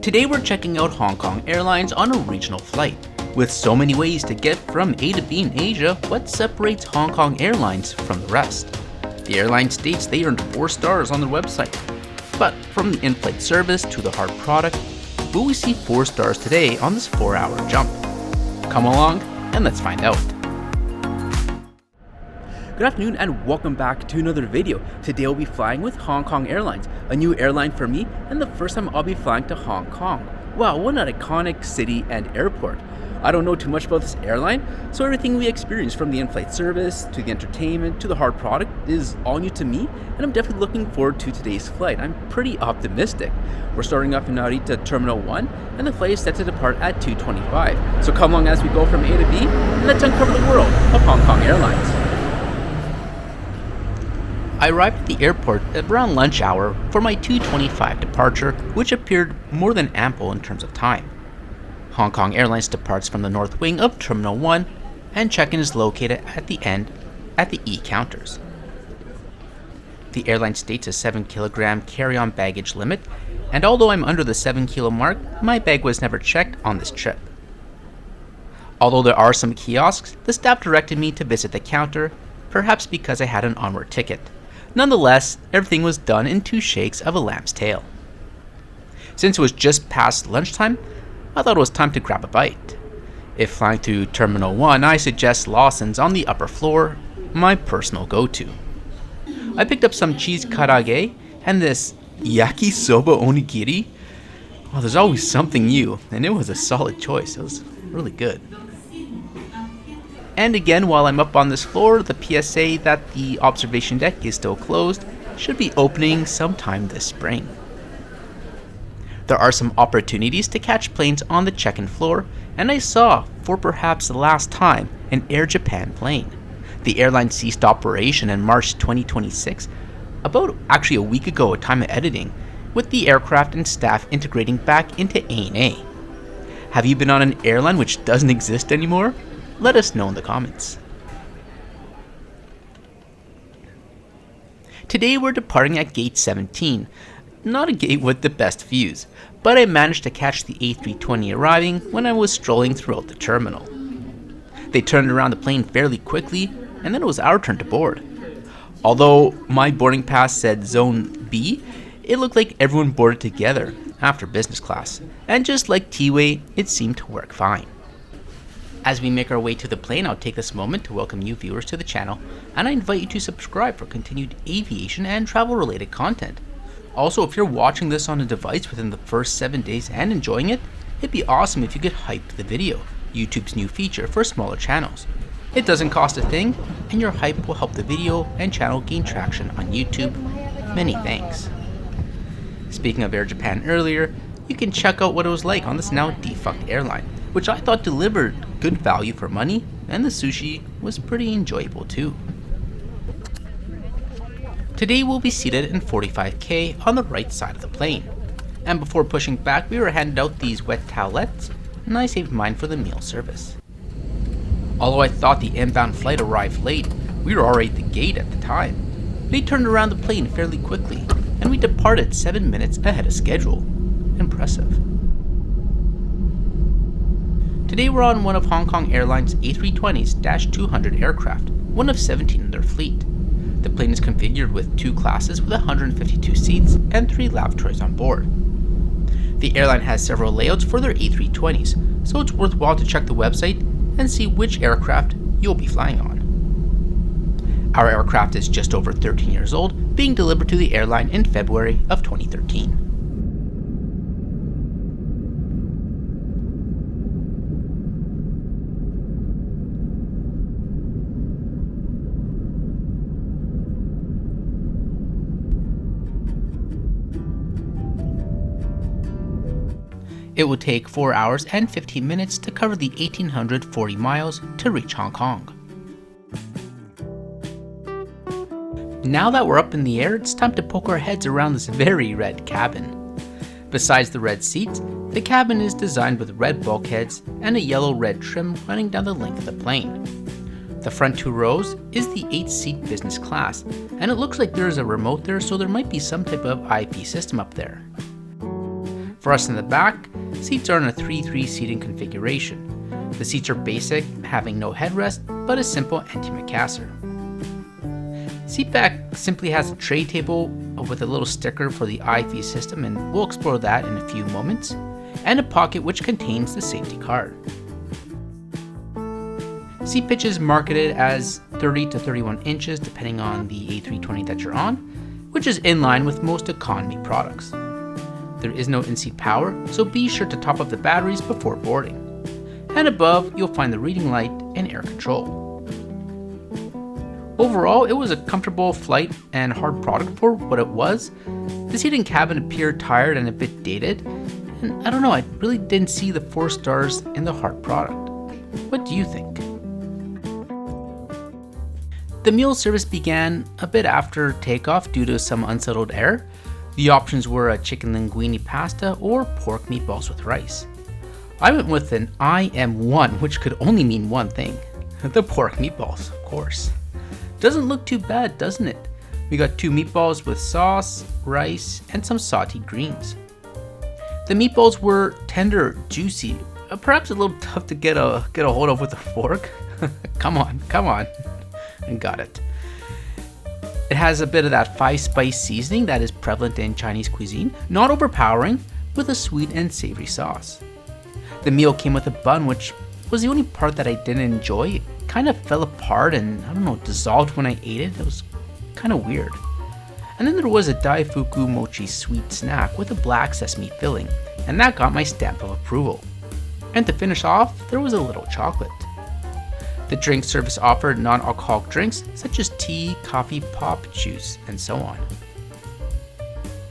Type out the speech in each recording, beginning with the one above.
Today we're checking out Hong Kong Airlines on a regional flight. With so many ways to get from A to B in Asia, what separates Hong Kong Airlines from the rest? The airline states they earned 4 stars on their website. But from the in-flight service to the hard product, will we see 4 stars today on this 4-hour jump? Come along and let's find out. Good afternoon and welcome back to another video. Today I'll be flying with Hong Kong Airlines, a new airline for me and the first time I'll be flying to Hong Kong. Wow, what an iconic city and airport. I don't know too much about this airline, so everything we experience from the in-flight service to the entertainment to the hard product is all new to me, and I'm definitely looking forward to today's flight. I'm pretty optimistic. We're starting off in Narita Terminal 1 and the flight is set to depart at 2:25. So come along as we go from A to B and let's uncover the world of Hong Kong Airlines. I arrived at the airport at around lunch hour for my 2:25 departure, which appeared more than ample in terms of time. Hong Kong Airlines departs from the north wing of Terminal 1 and check-in is located at the end at the E counters. The airline states a 7-kilogram carry-on baggage limit, and although I'm under the 7-kilo mark, my bag was never checked on this trip. Although there are some kiosks, the staff directed me to visit the counter, perhaps because I had an onward ticket. Nonetheless, everything was done in 2 shakes of a lamb's tail. Since it was just past lunchtime, I thought it was time to grab a bite. If flying to Terminal 1, I suggest Lawson's on the upper floor, my personal go-to. I picked up some cheese karaage and this yakisoba onigiri. Oh, there's always something new, and it was a solid choice. It was really good. And again, while I'm up on this floor, the PSA that the observation deck is still closed should be opening sometime this spring. There are some opportunities to catch planes on the check-in floor, and I saw, for perhaps the last time, an Air Japan plane. The airline ceased operation in March 2026, about actually a week ago at time of editing, with the aircraft and staff integrating back into ANA. Have you been on an airline which doesn't exist anymore? Let us know in the comments. Today we're departing at gate 17. Not a gate with the best views, but I managed to catch the A320 arriving when I was strolling throughout the terminal. They turned around the plane fairly quickly, and then it was our turn to board. Although my boarding pass said Zone B, it looked like everyone boarded together after business class, and just like T-Way, it seemed to work fine. As we make our way to the plane, I'll take this moment to welcome new viewers to the channel, and I invite you to subscribe for continued aviation and travel related content. Also, if you're watching this on a device within the first 7 days and enjoying it, it'd be awesome if you could hype the video, YouTube's new feature for smaller channels. It doesn't cost a thing, and your hype will help the video and channel gain traction on YouTube. Many thanks. Speaking of Air Japan earlier, you can check out what it was like on this now defunct airline, which I thought delivered good value for money, and the sushi was pretty enjoyable too. Today we'll be seated in 45K on the right side of the plane, and before pushing back we were handed out these wet towelettes, and I saved mine for the meal service. Although I thought the inbound flight arrived late, we were already at the gate at the time. They turned around the plane fairly quickly, and we departed 7 minutes ahead of schedule. Impressive. Today we're on one of Hong Kong Airlines' A320-200 aircraft, one of 17 in their fleet. The plane is configured with 2 classes with 152 seats and 3 lavatories on board. The airline has several layouts for their A320s, so it's worthwhile to check the website and see which aircraft you'll be flying on. Our aircraft is just over 13 years old, being delivered to the airline in February of 2013. It would take 4 hours and 15 minutes to cover the 1,840 miles to reach Hong Kong. Now that we're up in the air, it's time to poke our heads around this very red cabin. Besides the red seats, the cabin is designed with red bulkheads and a yellow-red trim running down the length of the plane. The front 2 rows is the 8-seat business class, and it looks like there's a remote there, so there might be some type of IP system up there. For us in the back, seats are in a 3-3 seating configuration. The seats are basic, having no headrest, but a simple antimacassar. Seatback simply has a tray table with a little sticker for the IFE system, and we'll explore that in a few moments, and a pocket which contains the safety card. Seat pitch is marketed as 30 to 31 inches depending on the A320 that you're on, which is in line with most economy products. There is no in-seat power, so be sure to top up the batteries before boarding. And above, you'll find the reading light and air control. Overall, it was a comfortable flight and hard product for what it was. The seating cabin appeared tired and a bit dated, and I don't know, I really didn't see the 4 stars in the hard product. What do you think? The meal service began a bit after takeoff due to some unsettled air. The options were a chicken linguine pasta or pork meatballs with rice. I went with an IM1, which could only mean one thing. The pork meatballs, of course. Doesn't look too bad, doesn't it? We got 2 meatballs with sauce, rice, and some sauteed greens. The meatballs were tender, juicy, perhaps a little tough to get a hold of with a fork. Come on. And got it. It has a bit of that 5-spice seasoning that is prevalent in Chinese cuisine, not overpowering, with a sweet and savory sauce. The meal came with a bun, which was the only part that I didn't enjoy. It kind of fell apart and, dissolved when I ate it. It was kind of weird. And then there was a daifuku mochi sweet snack with a black sesame filling, and that got my stamp of approval. And to finish off, there was a little chocolate. The drink service offered non-alcoholic drinks such as tea, coffee, pop, juice, and so on.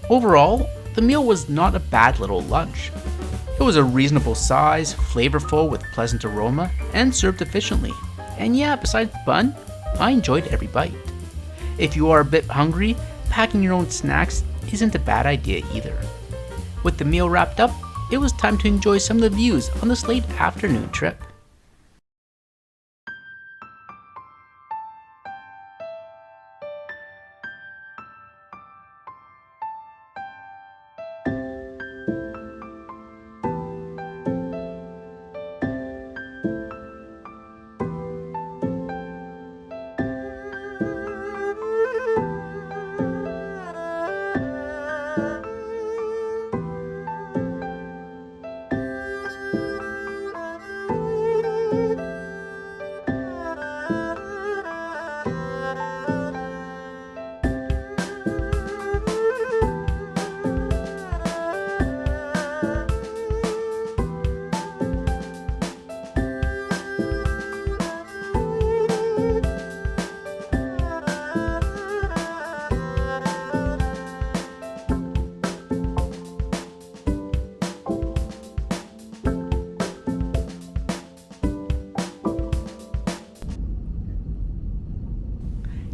Overall, the meal was not a bad little lunch. It was a reasonable size, flavorful with pleasant aroma, and served efficiently. And yeah, besides the bun, I enjoyed every bite. If you are a bit hungry, packing your own snacks isn't a bad idea either. With the meal wrapped up, it was time to enjoy some of the views on this late afternoon trip.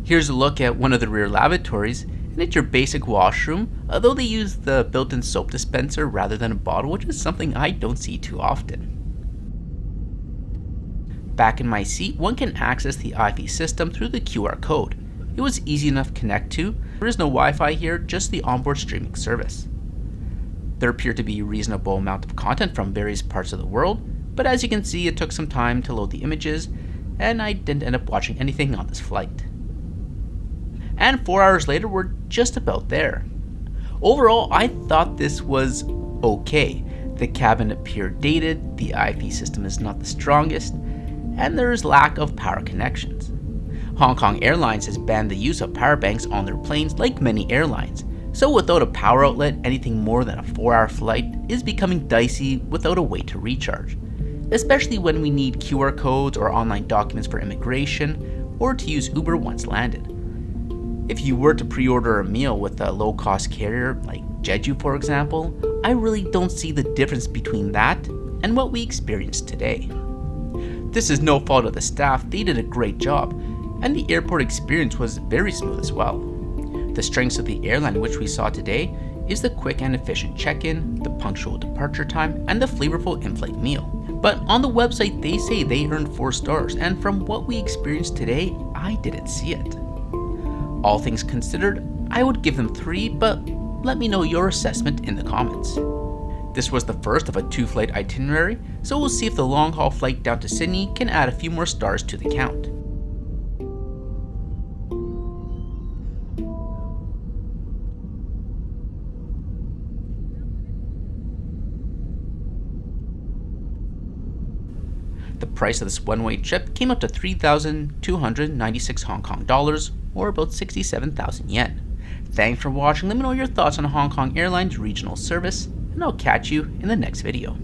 Here's a look at one of the rear lavatories, and it's your basic washroom, although they use the built-in soap dispenser rather than a bottle, which is something I don't see too often. Back in my seat, one can access the IFE system through the QR code. It was easy enough to connect to. There is no Wi-Fi here, just the onboard streaming service. There appeared to be a reasonable amount of content from various parts of the world, but as you can see, it took some time to load the images, and I didn't end up watching anything on this flight. And 4 hours later, we're just about there. Overall, I thought this was okay. The cabin appeared dated, the IFE system is not the strongest, and there is lack of power connections. Hong Kong Airlines has banned the use of power banks on their planes like many airlines, so without a power outlet, anything more than a 4-hour flight is becoming dicey without a way to recharge, especially when we need QR codes or online documents for immigration, or to use Uber once landed. If you were to pre-order a meal with a low-cost carrier like Jeju, for example, I really don't see the difference between that and what we experienced today. This is no fault of the staff, they did a great job, and the airport experience was very smooth as well. The strengths of the airline which we saw today is the quick and efficient check-in, the punctual departure time, and the flavorful in-flight meal. But on the website they say they earned 4 stars, and from what we experienced today, I didn't see it. All things considered, I would give them 3, but let me know your assessment in the comments. This was the first of a 2-flight itinerary, so we'll see if the long-haul flight down to Sydney can add a few more stars to the count. The price of this one-way trip came up to 3,296 Hong Kong dollars, or about 67,000 yen. Thanks for watching. Let me know your thoughts on Hong Kong Airlines regional service, and I'll catch you in the next video.